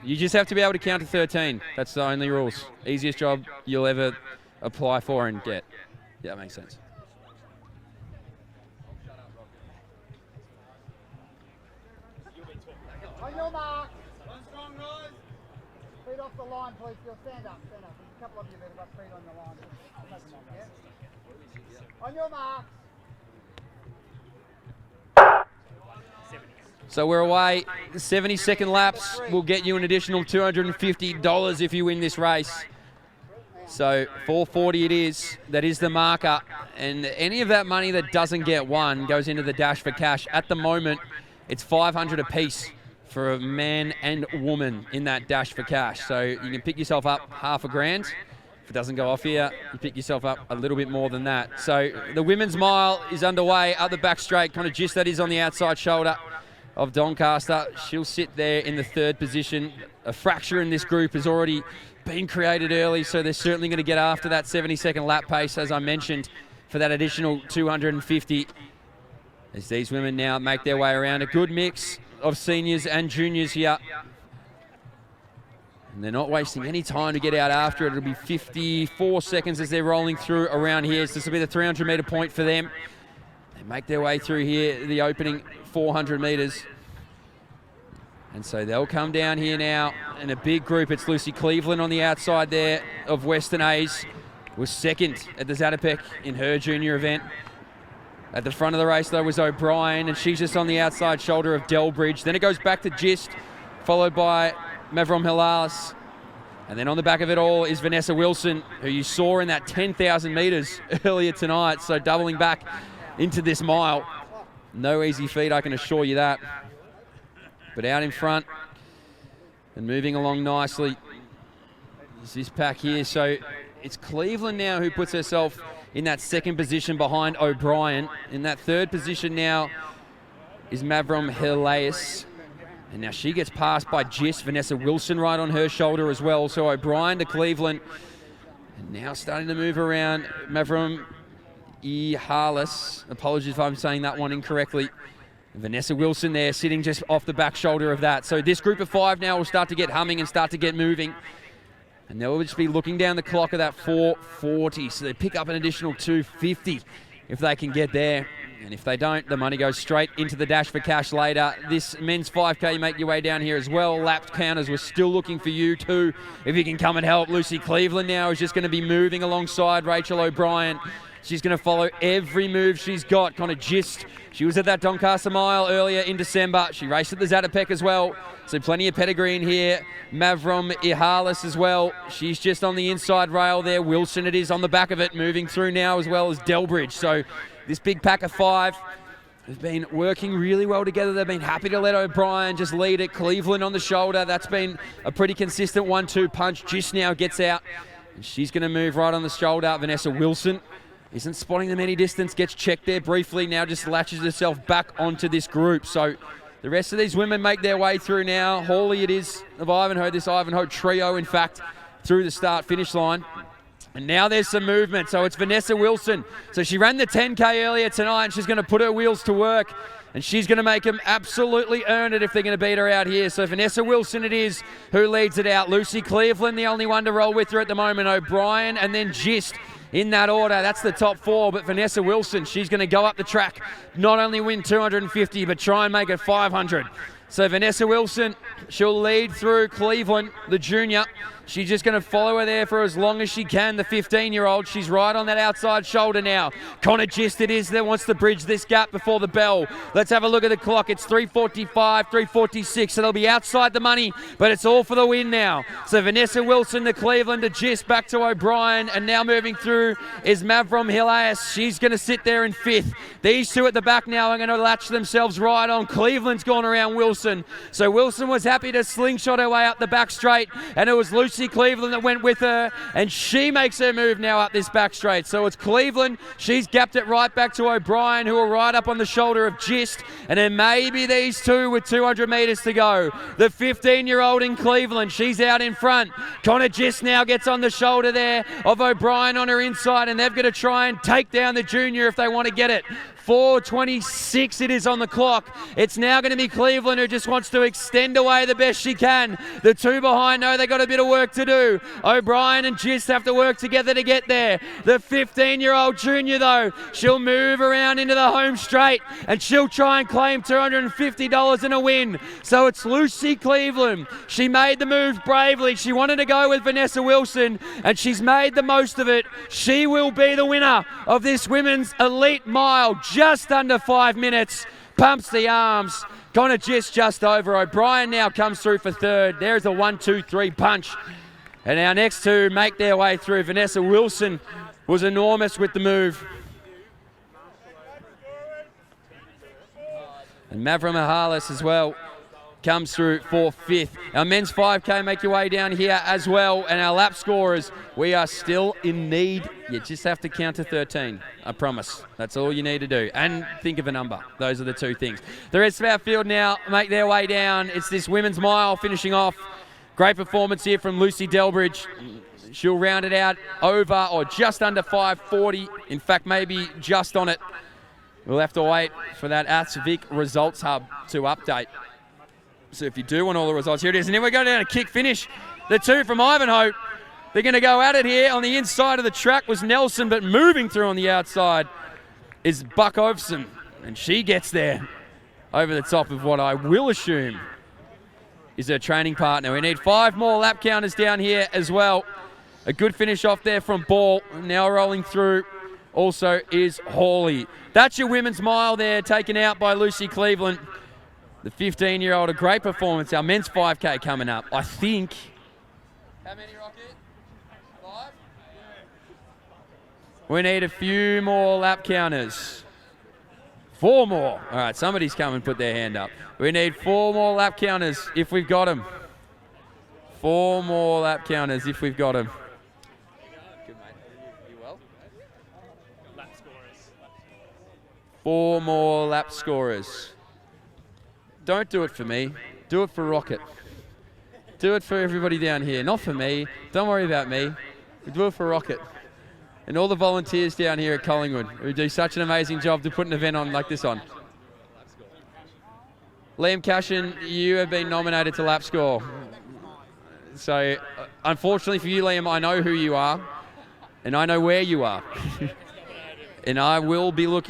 You just have to be able to count to 13. That's the only rules. Easiest job you'll ever apply for and get. Yeah, that makes sense. On your mark. One strong rise. Feet off the line, please. You'll stand up. Stand up. There's a couple of you that have got feet on the line. Yeah? On your mark. So we're away. 70-second laps will get you an additional $250 if you win this race. So $440 it is. That is the marker. And any of that money that doesn't get won goes into the Dash for Cash. At the moment, it's $500 apiece for a man and woman in that Dash for Cash. So you can pick yourself up $500. If it doesn't go off here, you pick yourself up a little bit more than that. So the women's mile is underway up the back straight. Kind of gist that is on the outside shoulder of Doncaster. She'll sit there in the third position. A fracture in this group has already been created early, so they're certainly going to get after that 70-second lap pace, as I mentioned, for that additional 250. As these women now make their way around. A good mix of seniors and juniors here. And they're not wasting any time to get out after it. It'll be 54 seconds as they're rolling through around here. So this will be the 300-metre point for them. They make their way through here, the opening 400 metres. And so they'll come down here now in a big group. It's Lucy Cleveland on the outside there of Western A's. Was second at the Zatopek in her junior event. At the front of the race, though, was O'Brien, and she's just on the outside shoulder of Delbridge. Then it goes back to Gist, followed by Mavrom Hilalis. And then on the back of it all is Vanessa Wilson, who you saw in that 10,000 metres earlier tonight. So doubling back into this mile. No easy feat, I can assure you that. But out in front and moving along nicely is this pack here. So it's Cleveland now who puts herself in that second position behind O'Brien. In that third position now is Mavrom Hilalis. And now she gets passed by Gist. Vanessa Wilson right on her shoulder as well. So O'Brien to Cleveland. And now starting to move around Mavrom Hilalis. Apologies if I'm saying that one incorrectly. Vanessa Wilson there sitting just off the back shoulder of that. So this group of five now will start to get humming and start to get moving. And they'll just be looking down the clock at that 440. So they pick up an additional 250 if they can get there. And if they don't, the money goes straight into the Dash for Cash later. This men's 5K, you make your way down here as well. Lapped counters, we're still looking for you too. If you can come and help. Lucy Cleveland now is just going to be moving alongside Rachel O'Brien. She's going to follow every move she's got. Kind of Gist. She was at that Doncaster Mile earlier in December. She raced at the Zatopek as well. So plenty of pedigree in here. Mavrom Hilalis as well. She's just on the inside rail there. Wilson it is on the back of it. Moving through now as well as Delbridge. So this big pack of five has been working really well together. They've been happy to let O'Brien just lead it. Cleveland on the shoulder. That's been a pretty consistent 1-2 punch. Gist now gets out. And she's going to move right on the shoulder. Vanessa Wilson isn't spotting them any distance, gets checked there briefly, now just latches herself back onto this group. So the rest of these women make their way through now. Hawley it is of Ivanhoe, this Ivanhoe trio, in fact, through the start-finish line. And now there's some movement, so it's Vanessa Wilson. So she ran the 10K earlier tonight, and she's going to put her wheels to work. And she's going to make them absolutely earn it if they're going to beat her out here. So Vanessa Wilson it is who leads it out. Lucy Cleveland, the only one to roll with her at the moment. O'Brien and then Gist in that order. That's the top four. But Vanessa Wilson, she's going to go up the track, not only win 250, but try and make it 500. So Vanessa Wilson, she'll lead through Cleveland, the junior. She's just going to follow her there for as long as she can, the 15-year-old. She's right on that outside shoulder now. Connor Gist it is that wants to bridge this gap before the bell. Let's have a look at the clock. It's 3:45, 3:46, so they'll be outside the money, but it's all for the win now. So Vanessa Wilson to Cleveland to Gist, back to O'Brien, and now moving through is Mavrom Hilalis. She's going to sit there in fifth. These two at the back now are going to latch themselves right on. Cleveland's gone around Wilson. So Wilson was happy to slingshot her way up the back straight, and it was Lucy Cleveland that went with her, and she makes her move now up this back straight. So it's Cleveland. She's gapped it right back to O'Brien, who are right up on the shoulder of Gist, and then maybe these two with 200 metres to go. The 15-year-old in Cleveland, she's out in front. Connor Gist now gets on the shoulder there of O'Brien on her inside, and they've got to try and take down the junior if they want to get it. 4:26 it is on the clock. It's now going to be Cleveland who just wants to extend away the best she can. The two behind know they got a bit of work to do. O'Brien and Gist have to work together to get there. The 15-year-old junior, though, she'll move around into the home straight and she'll try and claim $250 in a win. So it's Lucy Cleveland. She made the move bravely. She wanted to go with Vanessa Wilson and she's made the most of it. She will be the winner of this women's elite mile, just under 5 minutes. Pumps the arms. Connor Gist just over. O'Brien now comes through for third. There's a 1-2-3 punch. And our next two make their way through. Vanessa Wilson was enormous with the move. And Mavra Mihalis as well comes through for fifth. Our men's 5K make your way down here as well. And our lap scorers, we are still in need. You just have to count to 13, I promise. That's all you need to do. And think of a number. Those are the two things. The rest of our field now make their way down. It's this women's mile finishing off. Great performance here from Lucy Delbridge. She'll round it out over or just under 5:40. In fact, maybe just on it. We'll have to wait for that ASVIC Results Hub to update. So if you do want all the results, here it is. And then we're going down a kick finish. The two from Ivanhoe. They're going to go at it here. On the inside of the track was Nelson, but moving through on the outside is Buck Ovson. And she gets there over the top of what I will assume is her training partner. We need 5 more lap counters down here as well. A good finish off there from Ball. Now rolling through also is Hawley. That's your women's mile there, taken out by Lucy Cleveland. The 15-year-old, a great performance. Our men's 5K coming up. I think... How many, Rocket? 5? We need a few more lap counters. 4 more. All right, somebody's come and put their hand up. We need 4 more lap counters if we've got them. 4 more lap counters if we've got them. Good, mate. You well? Lap scorers. 4 more lap scorers. Don't do it for me. Do it for Rocket. Do it for everybody down here. Not for me. Don't worry about me. Do it for Rocket. And all the volunteers down here at Collingwood who do such an amazing job to put an event on like this on. Liam Cashin, you have been nominated to lap score. So, unfortunately for you, Liam, I know who you are. And I know where you are. And I will be looking